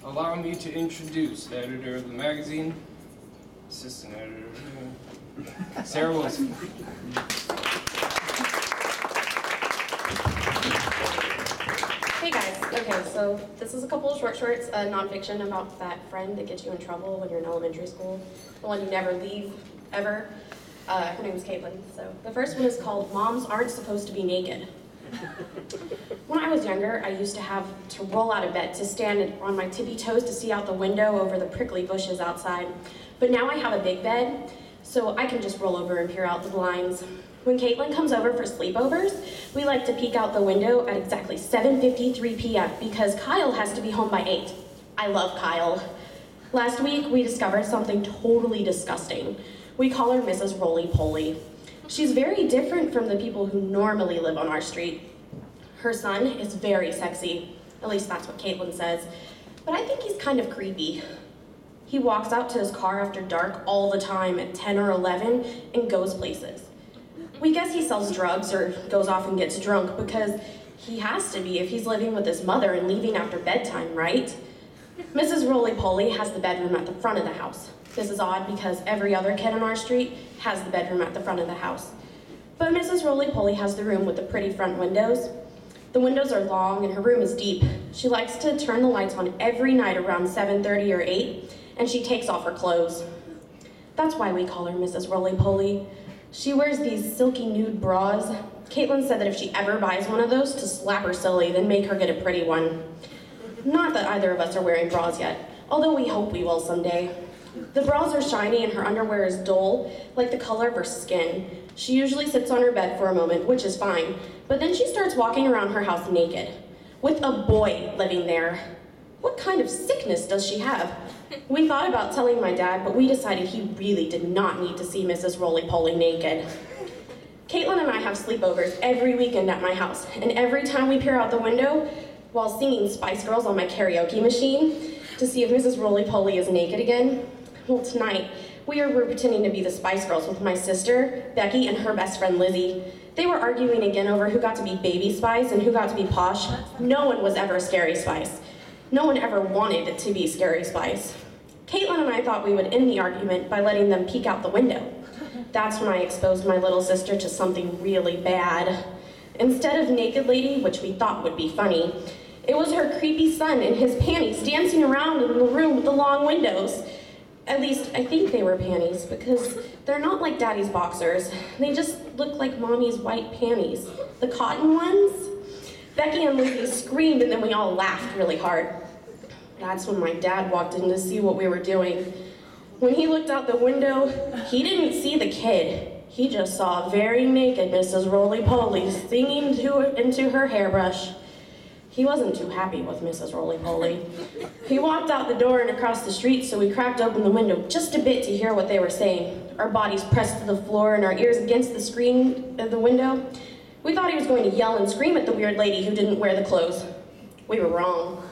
allow me to introduce the editor of the magazine, assistant editor, Sarah Wilson. Hey guys, okay, so this is a couple of short shorts, nonfiction about that friend that gets you in trouble when you're in elementary school, the one you never leave, ever. Her name is Caitlin. So the first one is called Moms Aren't Supposed to Be Naked. When I was younger, I used to have to roll out of bed to stand on my tippy toes to see out the window over the prickly bushes outside. But now I have a big bed, so I can just roll over and peer out the blinds. When Caitlin comes over for sleepovers, we like to peek out the window at exactly 7:53 p.m. because Kyle has to be home by 8. I love Kyle. Last week, we discovered something totally disgusting. We call her Mrs. Roly-Poly. She's very different from the people who normally live on our street. Her son is very sexy, at least that's what Caitlin says, but I think he's kind of creepy. He walks out to his car after dark all the time at 10 or 11 and goes places. We guess he sells drugs or goes off and gets drunk because he has to be if he's living with his mother and leaving after bedtime, right? Mrs. Roly-Poly has the bedroom at the front of the house. This is odd because every other kid on our street has the bedroom at the front of the house. But Mrs. Roly-Poly has the room with the pretty front windows. The windows are long and her room is deep. She likes to turn the lights on every night around 7:30 or 8, and she takes off her clothes. That's why we call her Mrs. Roly-Poly. She wears these silky nude bras. Caitlin said that if she ever buys one of those, to slap her silly, then make her get a pretty one. Not that either of us are wearing bras yet, although we hope we will someday. The bras are shiny and her underwear is dull, like the color of her skin. She usually sits on her bed for a moment, which is fine, but then she starts walking around her house naked, with a boy living there. What kind of sickness does she have? We thought about telling my dad, but we decided he really did not need to see Mrs. Roly-Poly naked. Caitlin and I have sleepovers every weekend at my house, and every time we peer out the window, while singing Spice Girls on my karaoke machine, to see if Mrs. Roly-Poly is naked again, well, tonight, we were pretending to be the Spice Girls with my sister, Becky, and her best friend, Lizzie. They were arguing again over who got to be Baby Spice and who got to be Posh. No one was ever Scary Spice. No one ever wanted to be Scary Spice. Caitlin and I thought we would end the argument by letting them peek out the window. That's when I exposed my little sister to something really bad. Instead of Naked Lady, which we thought would be funny, it was her creepy son in his panties dancing around in the room with the long windows. At least, I think they were panties, because they're not like Daddy's boxers. They just look like Mommy's white panties. The cotton ones? Becky and Lizzie screamed and then we all laughed really hard. That's when my dad walked in to see what we were doing. When he looked out the window, he didn't see the kid. He just saw a very naked Mrs. Roly-Poly singing into her hairbrush. He wasn't too happy with Mrs. Roly-Poly. He walked out the door and across the street, so we cracked open the window just a bit to hear what they were saying. Our bodies pressed to the floor and our ears against the screen of the window. We thought he was going to yell and scream at the weird lady who didn't wear the clothes. We were wrong.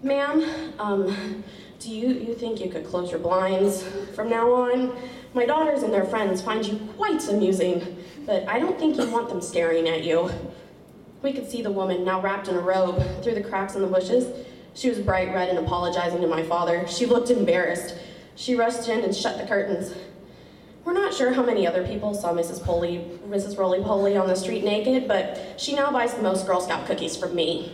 Ma'am, do you think you could close your blinds from now on? My daughters and their friends find you quite amusing, but I don't think you want them staring at you. We could see the woman, now wrapped in a robe, through the cracks in the bushes. She was bright red and apologizing to my father. She looked embarrassed. She rushed in and shut the curtains. We're not sure how many other people saw Mrs. Roly-Poly on the street naked, but she now buys the most Girl Scout cookies from me.